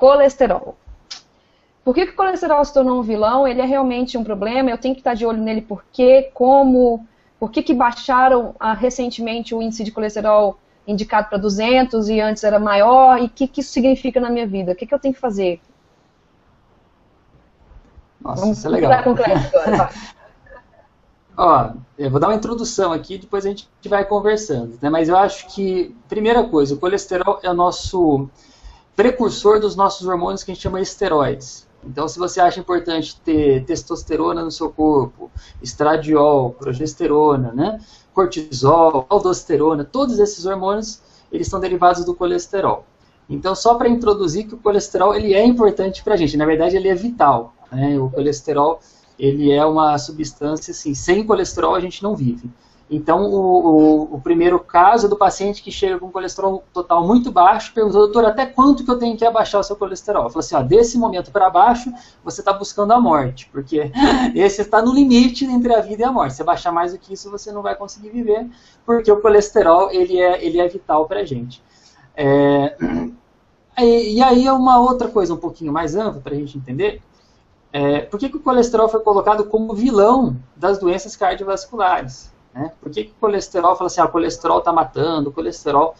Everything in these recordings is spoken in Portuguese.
Colesterol. Por que o colesterol se tornou um vilão? Ele é realmente um problema? Eu tenho que estar de olho nele por quê? Como? Por que baixaram recentemente o índice de colesterol indicado para 200 e antes era maior? E o que isso significa na minha vida? O que eu tenho que fazer? Nossa, Vamos isso é legal. com o Clécio agora, vai. Ó, eu vou dar uma introdução aqui, depois a gente vai conversando, né? Mas eu acho que, primeira coisa, o colesterol é o nosso precursor dos nossos hormônios que a gente chama de esteroides. Então, se você acha importante ter testosterona no seu corpo, estradiol, progesterona, né? Cortisol, aldosterona, todos esses hormônios, eles são derivados do colesterol. Então, só para introduzir que o colesterol ele é importante para a gente, na verdade ele é vital, né? O colesterol ele é uma substância, assim, sem colesterol a gente não vive. Então, o primeiro caso do paciente que chega com colesterol total muito baixo, perguntou, doutor, até quanto que eu tenho que abaixar o seu colesterol? Eu falei assim, ó, desse momento para baixo, você está buscando a morte, porque esse está no limite entre a vida e a morte. Se baixar mais do que isso, você não vai conseguir viver, porque o colesterol, ele é vital para a gente. E aí é uma outra coisa um pouquinho mais ampla para a gente entender. Por que o colesterol foi colocado como vilão das doenças cardiovasculares? Né? Por que o colesterol fala assim, o colesterol está matando, o colesterol...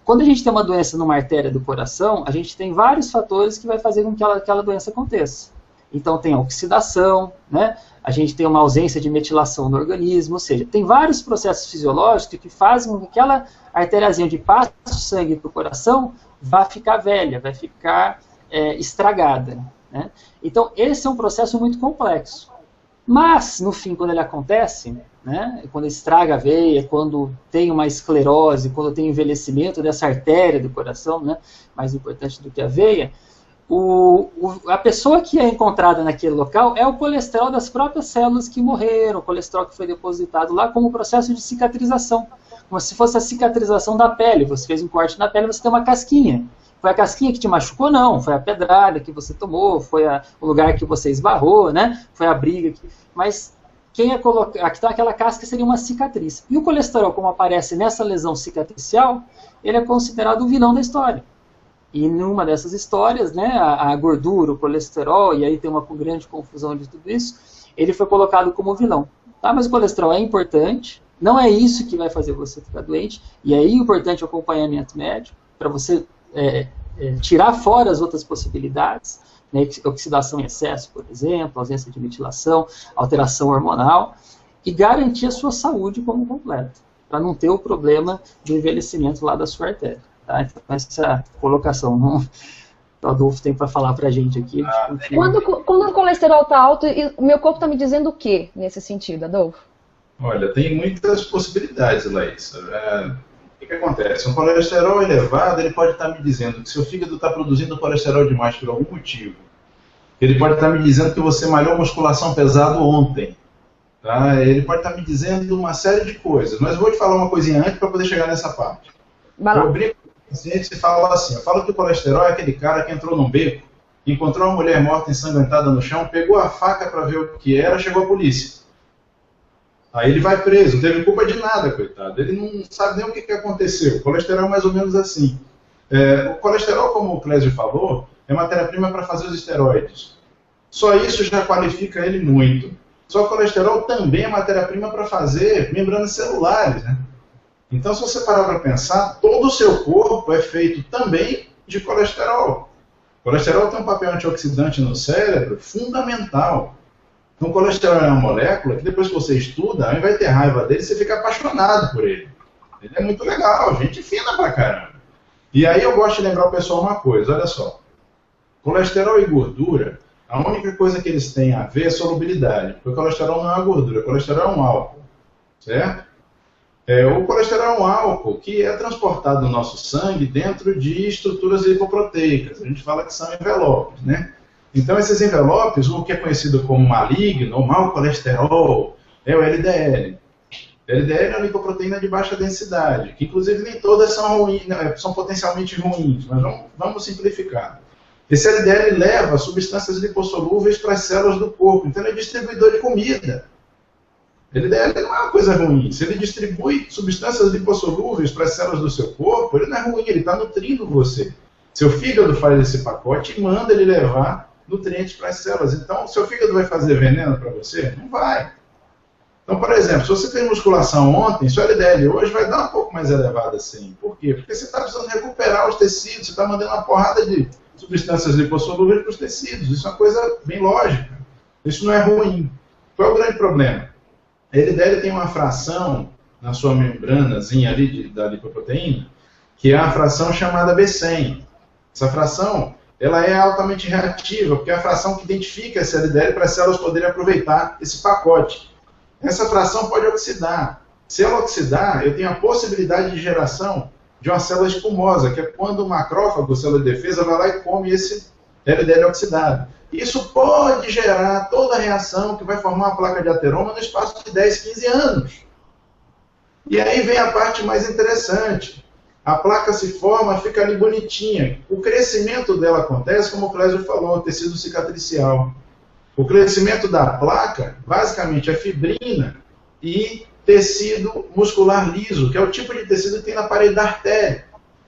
quando a gente tem uma doença numa artéria do coração, a gente tem vários fatores que vai fazer com que aquela doença aconteça. Então tem a oxidação, né? A gente tem uma ausência de metilação no organismo, ou seja, tem vários processos fisiológicos que fazem com que aquela artériazinha de passa o sangue para o coração vá ficar velha, vai ficar estragada. Né? Então esse é um processo muito complexo. Mas, no fim, quando ele acontece, né, quando estraga a veia, quando tem uma esclerose, quando tem envelhecimento dessa artéria do coração, né, mais importante do que a veia, a pessoa que é encontrada naquele local é o colesterol das próprias células que morreram, o colesterol que foi depositado lá como processo de cicatrização, como se fosse a cicatrização da pele. Você fez um corte na pele, você tem uma casquinha. Foi a casquinha que te machucou? Não. Foi a pedrada que você tomou, foi o lugar que você esbarrou, né? Foi a briga. Mas quem aquela casca seria uma cicatriz. E o colesterol, como aparece nessa lesão cicatricial, ele é considerado o vilão da história. E numa dessas histórias, né, a gordura, o colesterol, e aí tem uma grande confusão de tudo isso, ele foi colocado como vilão. Tá? Mas o colesterol é importante, não é isso que vai fazer você ficar doente, e aí é importante o acompanhamento médico, para você tirar fora as outras possibilidades, né, oxidação em excesso, por exemplo, ausência de metilação, alteração hormonal, e garantir a sua saúde como completa, para não ter o problema do envelhecimento lá da sua artéria. Tá? Então, essa colocação o Adolfo tem para falar para a gente aqui. Quando o colesterol está alto, o meu corpo está me dizendo o que nesse sentido, Adolfo? Olha, tem muitas possibilidades, Laís. O que acontece? Um colesterol elevado, ele pode estar me dizendo que seu fígado está produzindo colesterol demais por algum motivo. Ele pode estar me dizendo que você malhou musculação pesado ontem. Tá? Ele pode estar me dizendo uma série de coisas. Mas eu vou te falar uma coisinha antes para poder chegar nessa parte. Eu brinco com o paciente e falo assim, eu falo que o colesterol é aquele cara que entrou num beco, encontrou uma mulher morta ensanguentada no chão, pegou a faca para ver o que era, chegou a polícia. Aí ele vai preso, não teve culpa de nada, coitado. Ele não sabe nem o que aconteceu. O colesterol é mais ou menos assim. O colesterol, como o Clésio falou, é matéria-prima para fazer os esteroides. Só isso já qualifica ele muito. Só o colesterol também é matéria-prima para fazer membranas celulares, né? Então, se você parar para pensar, todo o seu corpo é feito também de colesterol. O colesterol tem um papel antioxidante no cérebro fundamental. Então, o colesterol é uma molécula que depois que você estuda, ao invés de ter raiva dele, você fica apaixonado por ele. Ele é muito legal, gente fina pra caramba. E aí eu gosto de lembrar o pessoal uma coisa, olha só. Colesterol e gordura, a única coisa que eles têm a ver é solubilidade. Porque o colesterol não é uma gordura, o colesterol é um álcool. Certo? O colesterol é um álcool que é transportado no nosso sangue dentro de estruturas lipoproteicas. A gente fala que são envelopes, né? Então, esses envelopes, o que é conhecido como maligno, ou mau colesterol, é o LDL. O LDL é uma lipoproteína de baixa densidade, que inclusive nem todas são ruins, são potencialmente ruins, mas vamos simplificar. Esse LDL leva substâncias lipossolúveis para as células do corpo, então ele é distribuidor de comida. LDL não é uma coisa ruim. Se ele distribui substâncias lipossolúveis para as células do seu corpo, ele não é ruim, ele está nutrindo você. Seu fígado faz esse pacote e manda ele levar nutrientes para as células. Então, seu fígado vai fazer veneno para você? Não vai. Então, por exemplo, se você fez musculação ontem, sua LDL hoje vai dar um pouco mais elevada assim. Por quê? Porque você está precisando recuperar os tecidos, você está mandando uma porrada de substâncias lipossolúveis para os tecidos. Isso é uma coisa bem lógica. Isso não é ruim. Qual é o grande problema? A LDL tem uma fração na sua membranazinha ali da lipoproteína, que é a fração chamada B100. Essa fração, ela é altamente reativa, porque é a fração que identifica essa LDL para as células poderem aproveitar esse pacote. Essa fração pode oxidar. Se ela oxidar, eu tenho a possibilidade de geração de uma célula espumosa, que é quando o macrófago, célula de defesa, vai lá e come esse LDL oxidado. Isso pode gerar toda a reação que vai formar uma placa de ateroma no espaço de 10, 15 anos. E aí vem a parte mais interessante. A placa se forma, fica ali bonitinha. O crescimento dela acontece, como o Clésio falou, tecido cicatricial. O crescimento da placa, basicamente, é fibrina e tecido muscular liso, que é o tipo de tecido que tem na parede da artéria.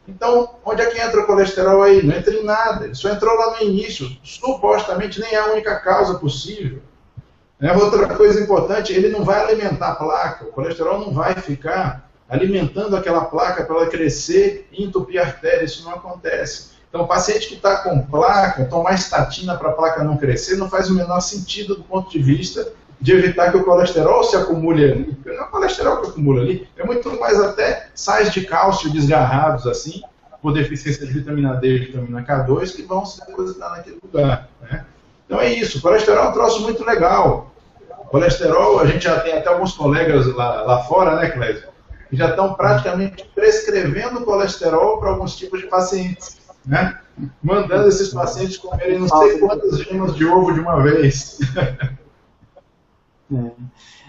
Então, onde é que entra o colesterol aí? Não entra em nada. Ele só entrou lá no início. Supostamente, nem é a única causa possível. Outra coisa importante, ele não vai alimentar a placa. O colesterol não vai ficar alimentando aquela placa para ela crescer e entupir a artéria. Isso não acontece. Então, o paciente que está com placa, tomar estatina para a placa não crescer, não faz o menor sentido do ponto de vista de evitar que o colesterol se acumule ali. Porque não é o colesterol que acumula ali, é muito mais até sais de cálcio desgarrados, assim, por deficiência de vitamina D e vitamina K2, que vão se depositar naquele lugar. Né? Então é isso, o colesterol é um troço muito legal. O colesterol, a gente já tem até alguns colegas lá fora, né, Clésio, que já estão praticamente prescrevendo colesterol para alguns tipos de pacientes. Né? Mandando esses pacientes comerem não sei quantas gemas de ovo de uma vez.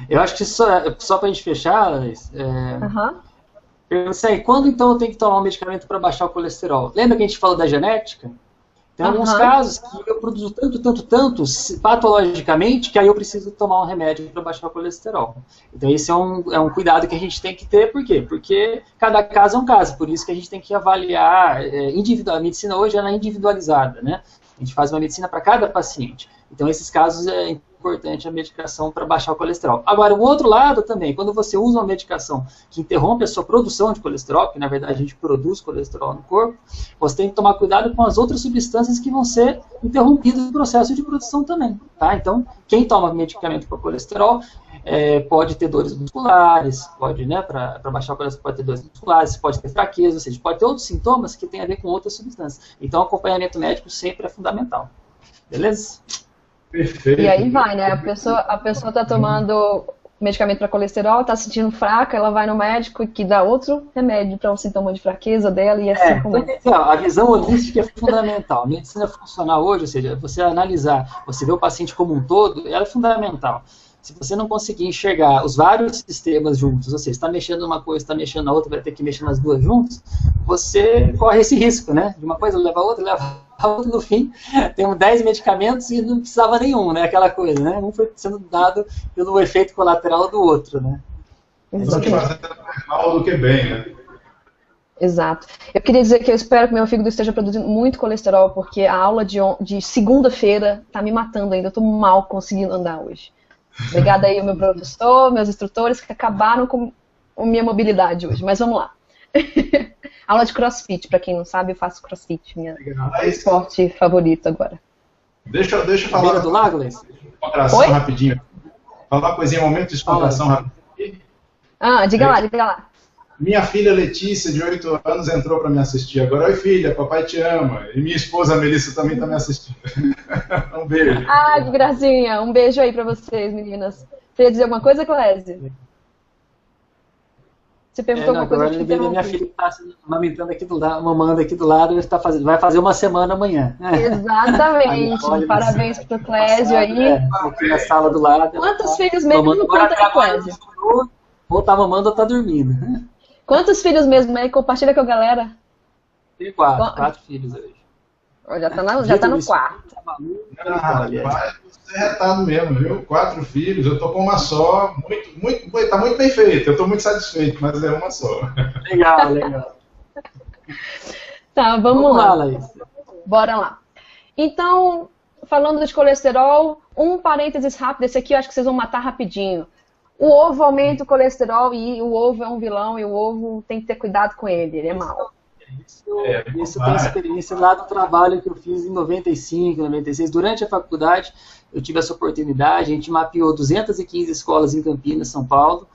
Eu acho que só para a gente fechar, quando então eu tenho que tomar um medicamento para baixar o colesterol? Lembra que a gente falou da genética? Tem alguns casos que eu produzo tanto, patologicamente, que aí eu preciso tomar um remédio para baixar o colesterol. Então esse é um cuidado que a gente tem que ter, por quê? Porque cada caso é um caso, por isso que a gente tem que avaliar individual. A medicina hoje ela é individualizada, né? A gente faz uma medicina para cada paciente. Então esses casos é importante a medicação para baixar o colesterol. Agora, o outro lado também, quando você usa uma medicação que interrompe a sua produção de colesterol, que na verdade a gente produz colesterol no corpo, você tem que tomar cuidado com as outras substâncias que vão ser interrompidas no processo de produção também. Tá? Então, quem toma medicamento para colesterol pode ter dores musculares, pode, né, para baixar o colesterol, pode ter dores musculares, pode ter fraqueza, ou seja, pode ter outros sintomas que têm a ver com outras substâncias. Então, o acompanhamento médico sempre é fundamental. Beleza? Perfeito. E aí vai, né? A pessoa está tomando medicamento para colesterol, está se sentindo fraca, ela vai no médico que dá outro remédio para um sintoma de fraqueza dela e assim como é. A visão holística é fundamental. A medicina funcional hoje, ou seja, você analisar, você ver o paciente como um todo, ela é fundamental. Se você não conseguir enxergar os vários sistemas juntos, ou seja, está mexendo numa coisa, está mexendo na outra, vai ter que mexer nas duas juntas, você corre esse risco, né? De uma coisa leva a outra, no fim, temos 10 medicamentos e não precisava nenhum, né? Aquela coisa, né? Um foi sendo dado pelo efeito colateral do outro, né? Estamos fazendo mal do que bem, né? Exato. Eu queria dizer que eu espero que meu fígado esteja produzindo muito colesterol, porque a aula de segunda-feira está me matando ainda. Eu estou mal conseguindo andar hoje. Obrigada aí ao meu professor, meus instrutores, que acabaram com a minha mobilidade hoje. Mas vamos lá. Aula de crossfit, para quem não sabe, eu faço crossfit, meu esporte favorito agora. Deixa eu falar do lago, Leis? Descontração rapidinho. Falar uma coisinha, um momento de descontração rapidinho. Diga lá. Minha filha Letícia, de 8 anos, entrou para me assistir agora. Oi, filha, papai te ama. E minha esposa Melissa também está me assistindo. Um beijo. Que gracinha. Um beijo aí para vocês, meninas. Você ia dizer alguma coisa, Clésia? Você perguntou alguma coisa? Agora eu lembrei da minha filha que está amamentando aqui do lado, mamando aqui do lado, vai fazer uma semana amanhã. Exatamente. Parabéns para o Clésio aí. Aqui na sala do lado. Quantos filhos mesmo não conta com Clésio? Ou tá mamando ou tá dormindo. Quantos filhos mesmo aí? Compartilha com a galera. Tem 4 filhos hoje. Já tá no quarto. Você é retado mesmo, viu? 4 filhos, eu tô com uma só. Tá muito bem feito, eu tô muito satisfeito, mas é uma só. Legal. Tá, vamos lá. Laís. Bora lá. Então, falando de colesterol, um parênteses rápido, esse aqui eu acho que vocês vão matar rapidinho. O ovo aumenta o colesterol e o ovo é um vilão e o ovo tem que ter cuidado com ele, ele é mau. Isso eu tenho experiência lá do trabalho que eu fiz em 95, 96. Durante a faculdade, eu tive essa oportunidade, a gente mapeou 215 escolas em Campinas, São Paulo.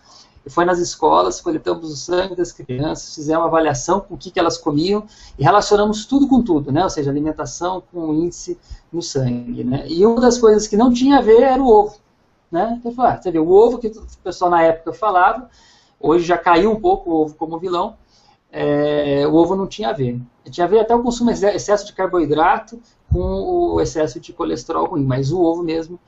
E foi nas escolas, coletamos o sangue das crianças, fizemos uma avaliação com o que elas comiam e relacionamos tudo com tudo, né? Ou seja, alimentação com o índice no sangue, né? E uma das coisas que não tinha a ver era o ovo, né? Então, você vê, o ovo que o pessoal na época falava, hoje já caiu um pouco o ovo como vilão, o ovo não tinha a ver. Tinha a ver até o consumo excesso de carboidrato com o excesso de colesterol ruim, mas o ovo mesmo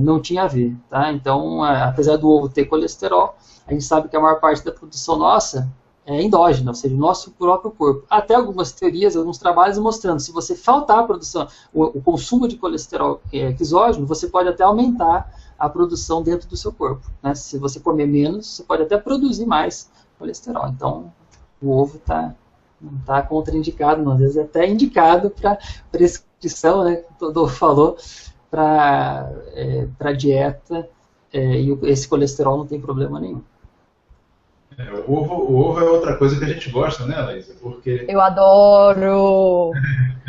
não tinha a ver, tá? Então, apesar do ovo ter colesterol, a gente sabe que a maior parte da produção nossa é endógena, ou seja, o nosso próprio corpo. Até algumas teorias, alguns trabalhos mostrando, se você faltar a produção, o consumo de colesterol exógeno, você pode até aumentar a produção dentro do seu corpo, né? Se você comer menos, você pode até produzir mais colesterol. Então, o ovo não está contraindicado, não. Às vezes é até indicado para prescrição, né? Que o Rodolfo falou, para dieta, e esse colesterol não tem problema nenhum. O ovo é outra coisa que a gente gosta, né, Laís? Porque Eu adoro!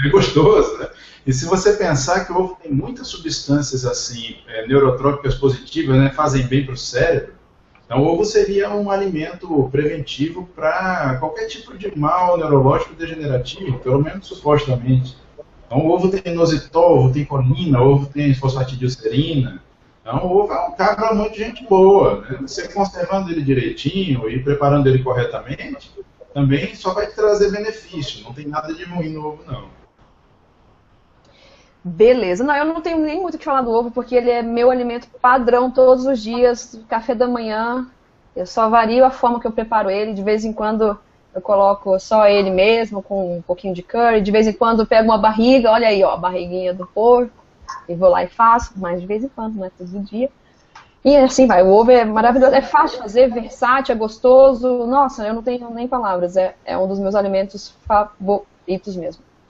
é gostoso, né? E se você pensar que o ovo tem muitas substâncias assim, neurotrópicas positivas, né, fazem bem para o cérebro, então o ovo seria um alimento preventivo para qualquer tipo de mal neurológico degenerativo, pelo menos supostamente. Então o ovo tem inositol, o ovo tem colina, o ovo tem fosfatidilcerina. Então o ovo é um cabra muito gente boa, né? Você conservando ele direitinho e preparando ele corretamente, também só vai te trazer benefício. Não tem nada de ruim no ovo, não. Beleza. Não, eu não tenho nem muito o que falar do ovo, porque ele é meu alimento padrão todos os dias, café da manhã. Eu só vario a forma que eu preparo ele. De vez em quando eu coloco só ele mesmo, com um pouquinho de curry. De vez em quando eu pego uma barriga, olha aí, ó, a barriguinha do porco. E vou lá e faço, mas de vez em quando, não é todo dia. E assim vai, o ovo é maravilhoso, é fácil de fazer, versátil, é gostoso. Nossa, eu não tenho nem palavras, é um dos meus alimentos favoritos mesmo.